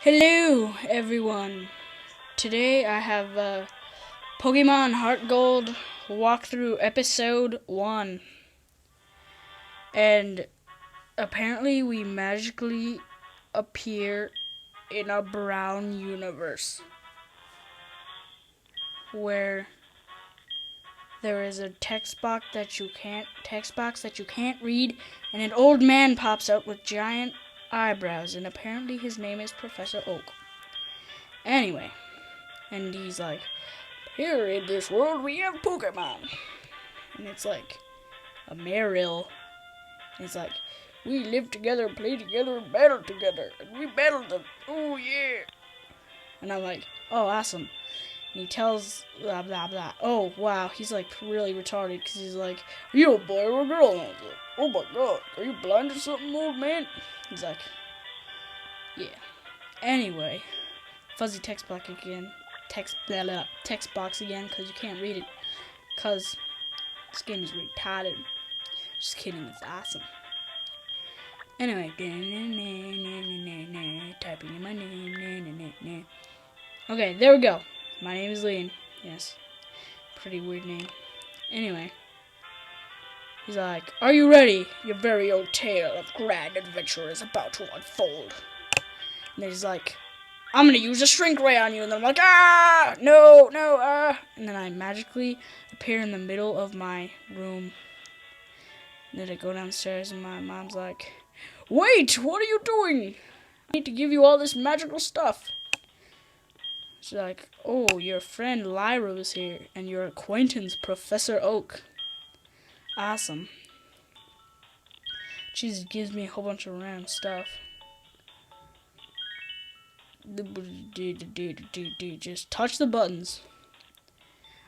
Hello, everyone. Today I have Pokemon Heart Gold walkthrough episode 1. And apparently we magically appear in a brown universe where there is a text box that you can't read, and an old man pops up with giant eyebrows, and apparently his name is Professor Oak. Anyway, and he's like, here in this world we have Pokemon. And it's like a Marill. It's like, we live together, play together, and battle together. And we battled them. Oh yeah. And I'm like, oh awesome. And he tells blah blah blah. Oh wow, he's like really retarded because he's like, are you a boy or a girl? And I was like, oh my god, are you blind or something, old man? He's like, yeah. Anyway, fuzzy text box again. Text box again because you can't read it because this game is retarded. Just kidding, it's awesome. Anyway, typing in my name. Okay, there we go. My name is Lean. Yes, pretty weird name. Anyway, he's like, are you ready? Your very own tale of grand adventure is about to unfold. And he's like, I'm gonna use a shrink ray on you. And then I'm like, no, And then I magically appear in the middle of my room. And then I go downstairs and my mom's like, wait, what are you doing? I need to give you all this magical stuff. She's like, oh, your friend Lyra is here, and your acquaintance, Professor Oak. Awesome. She just gives me a whole bunch of random stuff. Just touch the buttons.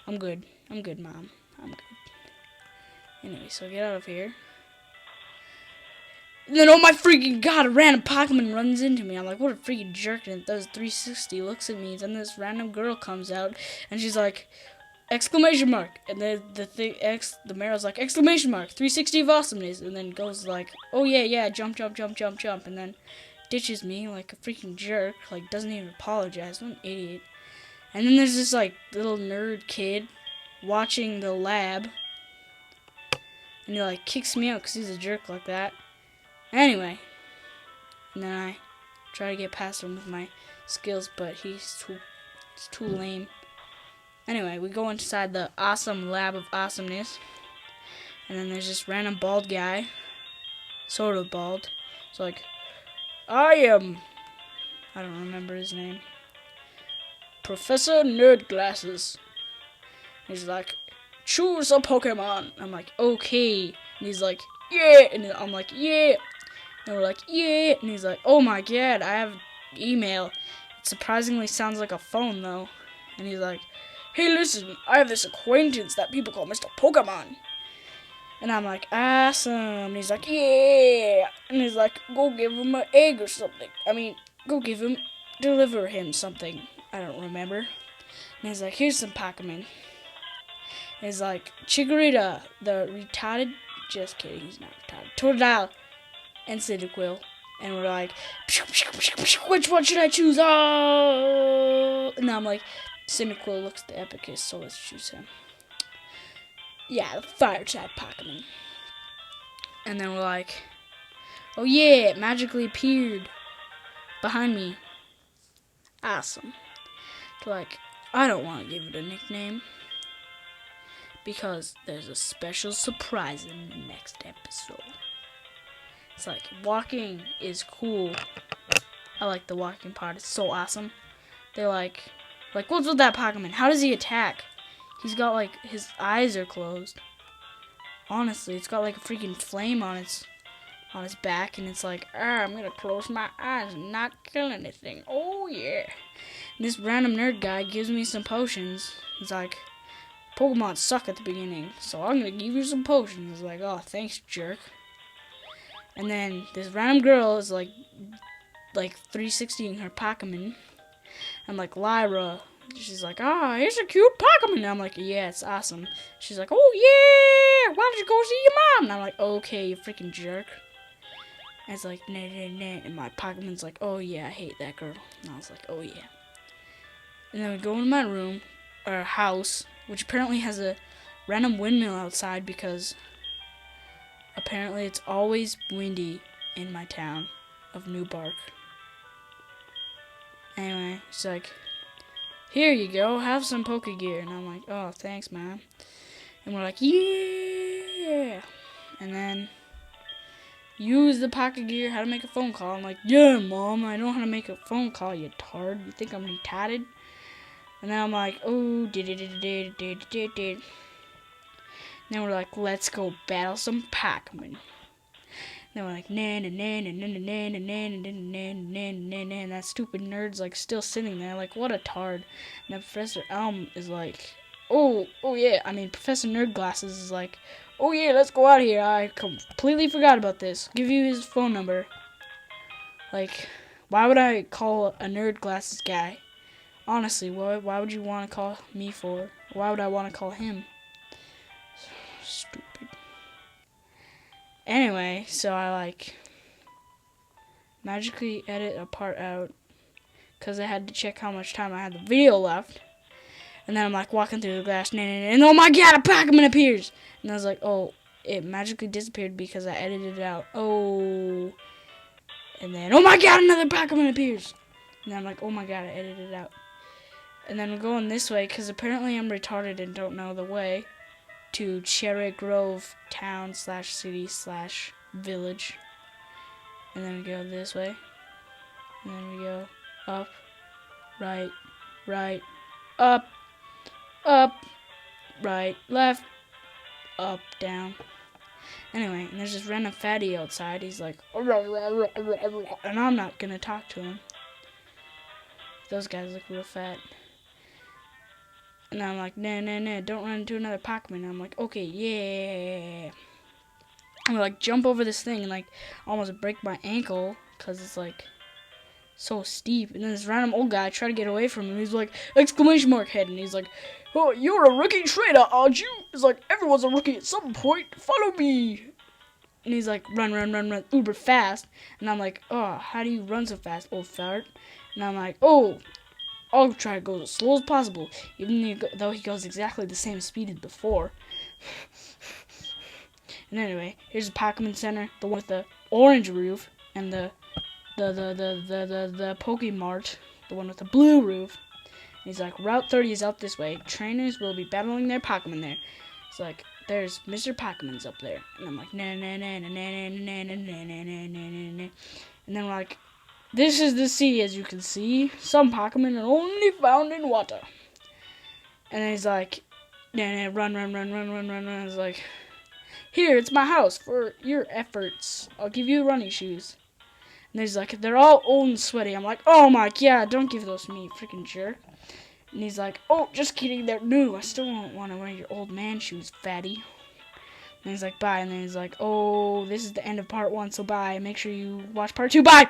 I'm good, Mom. I'm good. Anyway, so get out of here. And then, oh my freaking god, a random Pokemon runs into me. I'm like, what a freaking jerk. And it does 360, looks at me. Then this random girl comes out, and she's like, exclamation mark. And then the Marrow's like, exclamation mark, 360 of awesomeness. And then goes like, oh yeah, jump. And then ditches me like a freaking jerk. Like, doesn't even apologize. What an idiot. And then there's this, like, little nerd kid watching the lab. And he, like, kicks me out because he's a jerk like that. Anyway, and then I try to get past him with my skills, but he's too lame. Anyway, we go inside the awesome lab of awesomeness, and then there's this random bald guy, sort of bald. It's like, I don't remember his name, Professor Nerd Glasses. He's like, choose a Pokemon. I'm like, okay. And he's like, yeah. And I'm like, yeah. And we're like, yeah. And he's like, oh my god, I have email. It surprisingly sounds like a phone, though. And he's like, hey, listen, I have this acquaintance that people call Mr. Pokemon. And I'm like, awesome. And he's like, yeah. And he's like, go give him an egg or something. Deliver him something. I don't remember. And he's like, here's some Pokemon. And he's like, Chikorita, the retarded, just kidding, he's not retarded, Totodile, and Cyndaquil. And we're like, which one should I choose? Oh! And I'm like, Cyndaquil looks the epicest, so let's choose him. Yeah, the fire type Pokemon. And then we're like, oh yeah, it magically appeared behind me. Awesome. Like, I don't want to give it a nickname, because there's a special surprise in the next episode. It's like, walking is cool. I like the walking part. It's so awesome. They're like, what's with that Pokemon? How does he attack? He's got, like, his eyes are closed. Honestly, it's got, like, a freaking flame on its back, and it's like, I'm gonna close my eyes and not kill anything. Oh, yeah. And this random nerd guy gives me some potions. He's like, Pokemon suck at the beginning, so I'm gonna give you some potions. It's like, oh, thanks, jerk. And then this random girl is like 360ing her Pokemon. I'm like, Lyra. She's like, here's a cute Pokemon. And I'm like, yeah, it's awesome. She's like, oh yeah, why don't you go see your mom? And I'm like, okay, you freaking jerk. And it's like, nah, nah, nah. And my Pokemon's like, oh yeah, I hate that girl. And I was like, oh yeah. And then we go into my room, or house, which apparently has a random windmill outside because apparently it's always windy in my town of New Bark. Anyway, she's like, here you go, have some Pokegear. And I'm like, oh, thanks, man. And we're like, yeah. And then use the Pokegear, how to make a phone call. I'm like, yeah, Mom, I know how to make a phone call, you tard. You think I'm retarded? And then I'm like, oh, did. Then we're like, let's go battle some Pokemon. Then we're like, and that stupid nerd's like still sitting there, like, what a tard. And then Professor Elm is like, oh yeah. I mean, Professor Nerd Glasses is like, oh yeah, let's go out here. I completely forgot about this. Give you his phone number. Like, why would I call a Nerd Glasses guy? Honestly, why would you want to call me for? Why would I want to call him? Stupid. Anyway, so I like magically edit a part out because I had to check how much time I had the video left. And then I'm like walking through the glass, and oh my god, a Pokemon appears! And I was like, oh, it magically disappeared because I edited it out. Oh. And then, oh my god, another Pokemon appears! And then I'm like, oh my god, I edited it out. And then we're going this way because apparently I'm retarded and don't know the way to Cherry Grove town / city / village. And then we go this way. And then we go up, right, up, right, left, up, down. Anyway, and there's this random fatty outside. He's like, and I'm not gonna talk to him. Those guys look real fat. And I'm like, nah, don't run into another Pokemon. And I'm like, okay, yeah. I'm like, jump over this thing and like almost break my ankle because it's like so steep. And then this random old guy tried to get away from him. He's like, exclamation mark head. And he's like, oh, you're a rookie trainer, aren't you? It's like, everyone's a rookie at some point. Follow me. And he's like, run, uber fast. And I'm like, oh, how do you run so fast, old fart? And I'm like, oh, I'll try to go as slow as possible, even though he goes exactly the same speed as before. And anyway, here's the Pokemon Center, the one with the orange roof, and the Pokemart, the one with the blue roof. And he's like, Route 30 is out this way. Trainers will be battling their Pokemon there. It's like, there's Mr. Pokemon's up there. And I'm like, and then we're like, this is the sea, as you can see. Some Pokemon are only found in water. And then he's like, run. He's like, here, it's my house for your efforts. I'll give you running shoes. And he's like, they're all old and sweaty. I'm like, oh my god, don't give those to me, freaking jerk. And he's like, oh, just kidding, they're new. I still don't want to wear your old man shoes, fatty. And he's like, bye. And then he's like, oh, this is the end of part 1, so bye. Make sure you watch part 2. Bye!